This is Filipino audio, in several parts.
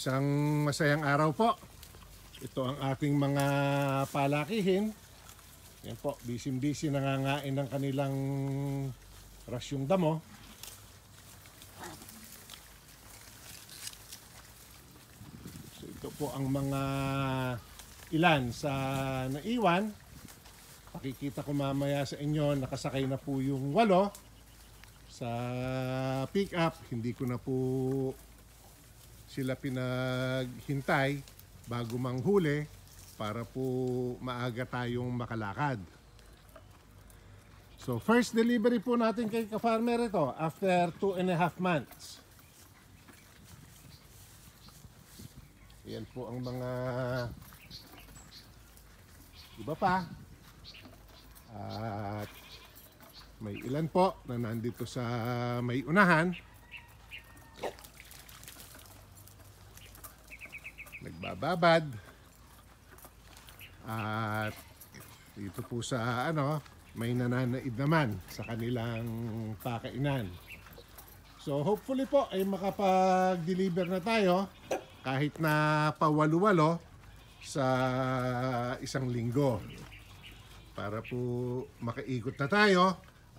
Isang masayang araw po. Ito ang ating mga palakihin. Yan po, busy-busy nangangain ng kanilang rasyong damo. So ito po ang mga ilan sa naiwan. Pakikita ko mamaya sa inyo, nakasakay na po yung 8 sa pick-up. Hindi ko na po sila pinaghintay bago manghuli para po maaga tayong makalakad. So first delivery po natin kay ka-farmer ito after 2.5 months. Yan po ang mga iba pa. At may ilan po na nandito sa may unahan. Nagbababad. At dito po sa may nananaid naman sa kanilang pakainan. So hopefully po ay makapag-deliver na tayo kahit na pawalo-walo sa isang linggo. Para po makaikot na tayo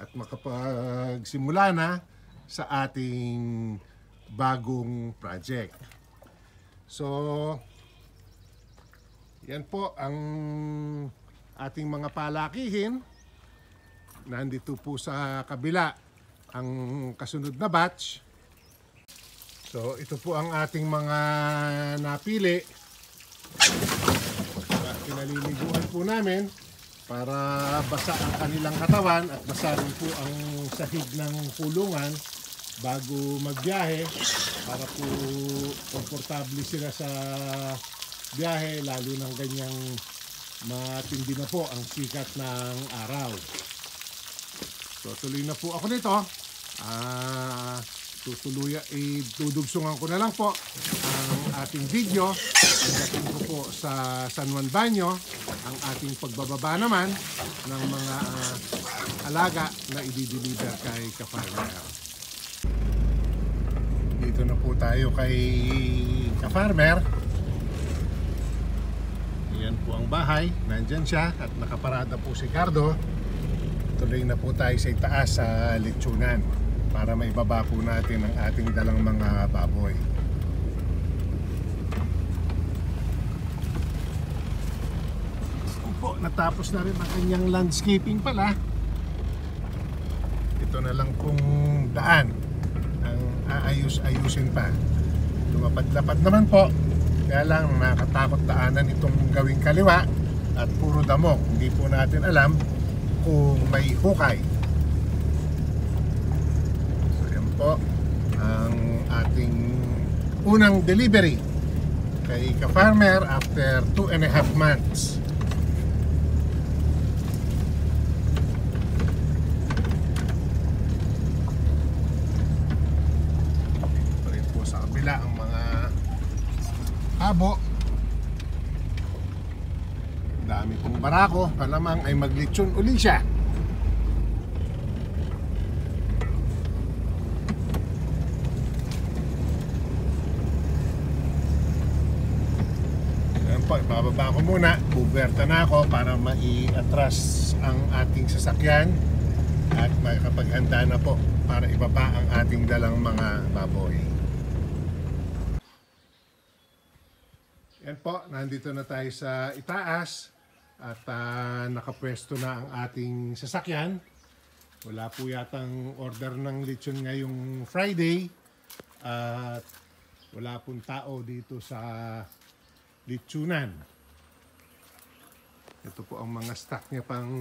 at makapagsimula na sa ating bagong project. So, yan po ang ating mga palakihin. Nandito po sa kabila ang kasunod na batch. So, ito po ang ating mga napili. Pinaliliguan po namin para basa ang kanilang katawan at basa rin po ang sahig ng kulungan bago magbiyahe para po komportable sila sa biyahe, lalo ng ganyang matindi na po ang sikat ng araw. So tuloy na po ako nito. Dudugsungan ko na lang po ang ating video. Pagdating ko po sa San Juan Banyo, ang ating pagbababa naman ng mga alaga na i-deliver kay ka-farmer. Dito na po tayo kay ka-farmer. Yan po ang bahay. Nandyan siya at nakaparada po si Cardo. Tuloy na po tayo sa itaas sa lechonan para maibaba po natin ang ating dalang mga baboy. Po, natapos na rin ang kanyang landscaping pala. Ito na lang pong daan ang aayus-ayusin pa. Lumapad-lapad naman po, kaya lang nakatakot daanan itong gawing kaliwa at puro damo. Hindi po natin alam kung may hukay. So yan po ang ating unang delivery kay ka-farmer after 2.5 months. Ang mga abo, dami pong barako, palamang ay maglitsyon uli siya. Ayan po, ibababa ko muna, buberta na ako para mai-atras ang ating sasakyan at makapaghanda na po para ibaba ang ating dalang mga baboy. Yan po, nandito na tayo sa itaas at nakapwesto na ang ating sasakyan. Wala po yatang order ng lechon ngayong Friday at wala pong tao dito sa lechonan. Ito po ang mga stock niya pang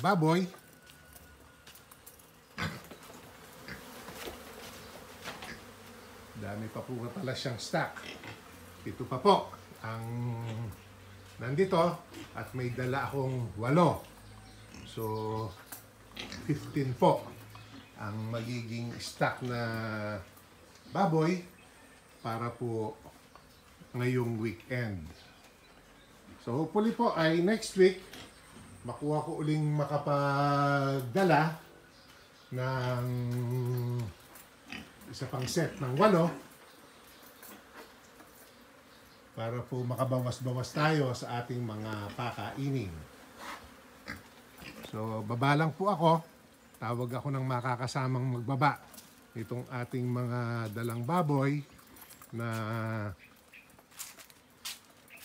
baboy. Dami pa po pala siyang stock. Ito pa po ang nandito at may dala akong 8. So 15 po ang magiging stock na baboy para po ngayong weekend. So hopefully po ay next week makuha ko uling makapagdala ng isa pang set ng 8 para po makabawas-bawas tayo sa ating mga kakainin. So, baba lang po ako. Tawag ako ng makakasamang magbaba itong ating mga dalang baboy na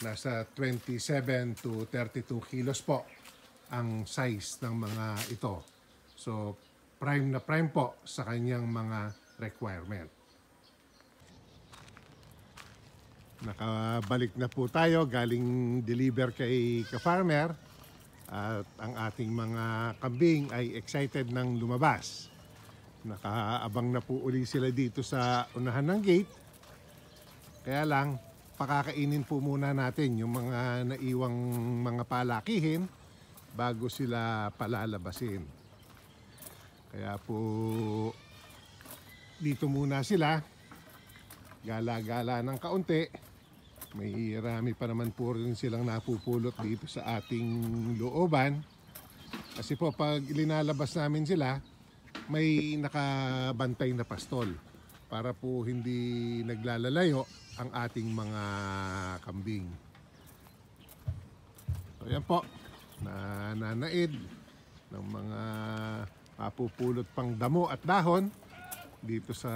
nasa 27 to 32 kilos po ang size ng mga ito. So, prime na prime po sa kanyang mga requirement. Nakabalik na po tayo galing deliver kay ka-farmer at ang ating mga kambing ay excited nang lumabas. Nakaabang na po uli sila dito sa unahan ng gate. Kaya lang, pakakainin po muna natin yung mga naiwang mga palakihin bago sila palalabasin. Kaya po dito muna sila, gala-gala ng kaunti. May rami pa naman po rin silang napupulot dito sa ating looban. Kasi po pag linalabas namin sila, may nakabantay na pastol para po hindi naglalalayo ang ating mga kambing. So yan po, nananaid ng mga mapupulot pang damo at dahon dito sa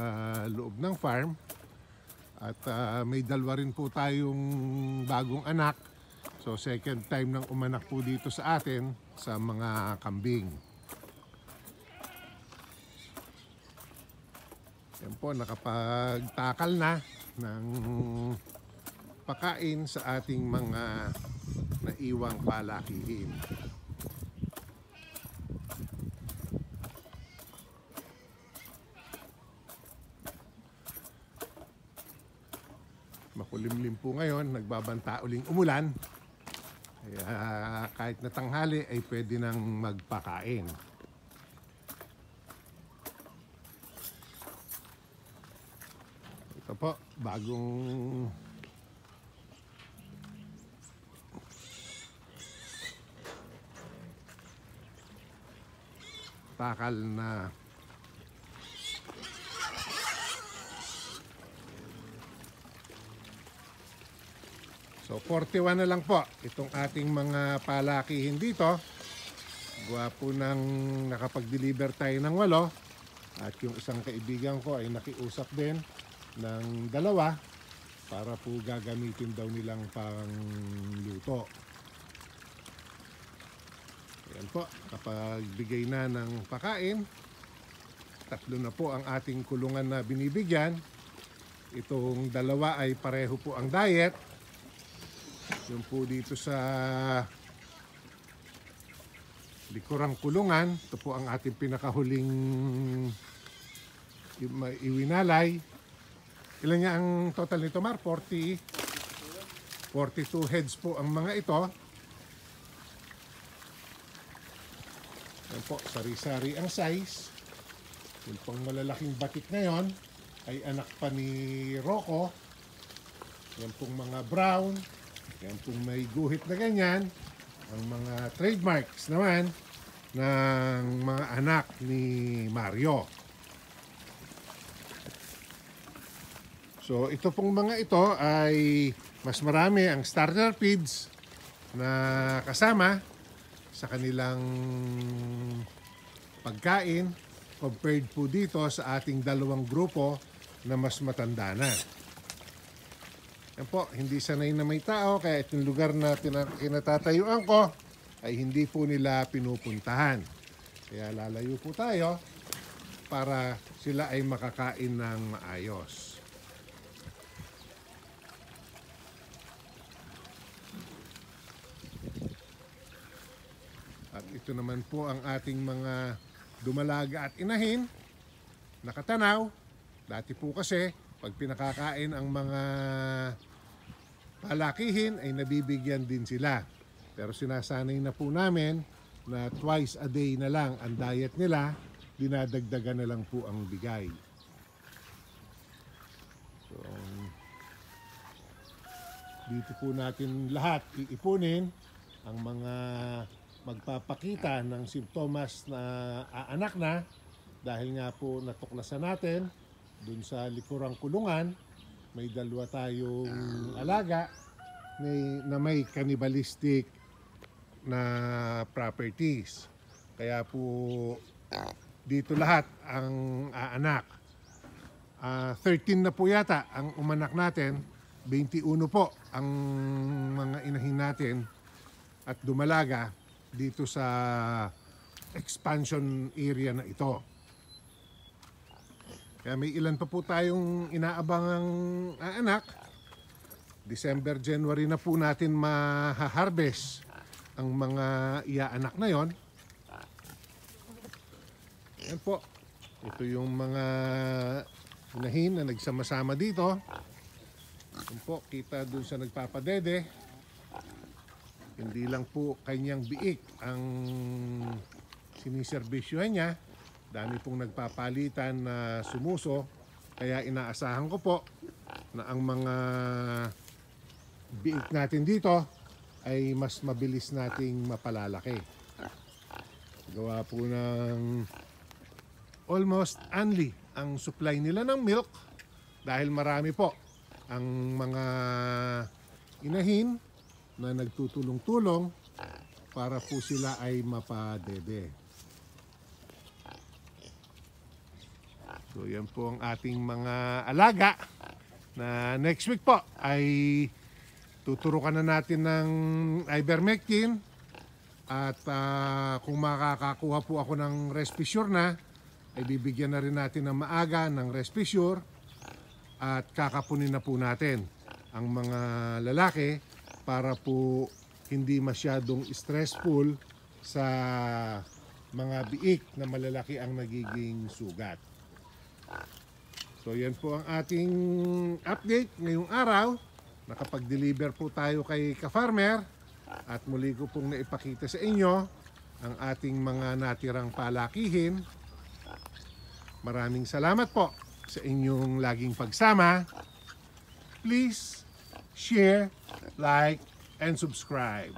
loob ng farm. At may dalawa rin po tayong bagong anak. So second time nang umanak po dito sa atin sa mga kambing. Yan po, nakapagtakal na ng pakain sa ating mga naiwang palakihin. Makulimlim po ngayon, nagbabanta uling umulan. Kaya kahit na tanghali ay pwede nang magpakain. Ito po, bagong takal na so 41 na lang po itong ating mga palakihin dito. Gwapo nang nakapag-deliver tayo ng 8 at yung isang kaibigan ko ay nakiusap din ng 2 para po gagamitin daw nilang pang luto. Ayan po, kapag bigay na ng pakain, 3 na po ang ating kulungan na binibigyan. Itong 2 ay pareho po ang diet. Yung po dito sa likurang kulungan, ito po ang ating pinakahuling iwinalay. Ilan niya ang total nito, Mar? 42 heads po ang mga ito. Yan po, sari-sari ang size. Yung pang malalaking batik na yon ay anak pa ni Rocco. Yan pong mga brown. Yan pong may guhit na ganyan. Ang mga trademarks naman ng mga anak ni Mario. So ito pong mga ito ay mas marami ang starter feeds na kasama sa kanilang pagkain compared po dito sa ating 2 grupo na mas matanda na. Yan po, hindi sanay na may tao kaya itong lugar na kinatatayuan ko ay hindi po nila pinupuntahan. Kaya lalayo po tayo para sila ay makakain ng maayos. At ito naman po ang ating mga dumalaga at inahin, nakatanaw. Dati po kasi, pag pinakakain ang mga palakihin, ay nabibigyan din sila. Pero sinasanay na po namin na twice a day na lang ang diet nila, dinadagdagan na lang po ang bigay. So, dito po natin lahat iipunin ang mga magpapakita ng simptomas na aanak na dahil nga po natuklasan natin dun sa likurang kulungan may dalawa tayong alaga na may cannibalistic na properties. Kaya po dito lahat ang aanak. 13 na po yata ang umanak natin, 21 po ang mga inahin natin at dumalaga dito sa expansion area na ito. Kaya may ilan pa po tayong inaabangang aanak. December, January na po natin ma-harvest ang mga iaanak na yon. Yan po. Ito yung mga inahin na nagsama-sama dito. Yan po, kita dun sa nagpapadede. Hindi lang po kanyang biik ang siniservisyohan niya. Dami pong nagpapalitan na sumuso. Kaya inaasahan ko po na ang mga biik natin dito ay mas mabilis nating mapalalaki. Gawa po ng almost only ang supply nila ng milk dahil marami po ang mga inahin na nagtutulong-tulong para po sila ay mapadede. So yan po ang ating mga alaga na next week po ay tuturukan na natin ng ivermectin at kung makakakuha po ako ng Respisure na ay bibigyan na rin natin ng maaga ng Respisure at kakapunin na po natin ang mga lalaki para po hindi masyadong stressful sa mga biik na malalaki ang nagiging sugat. So yan po ang ating update ngayong araw. Nakapag-deliver po tayo kay ka-farmer at muli ko pong naipakita sa inyo ang ating mga natirang palakihin. Maraming salamat po sa inyong laging pagsama. Please share, like, and subscribe.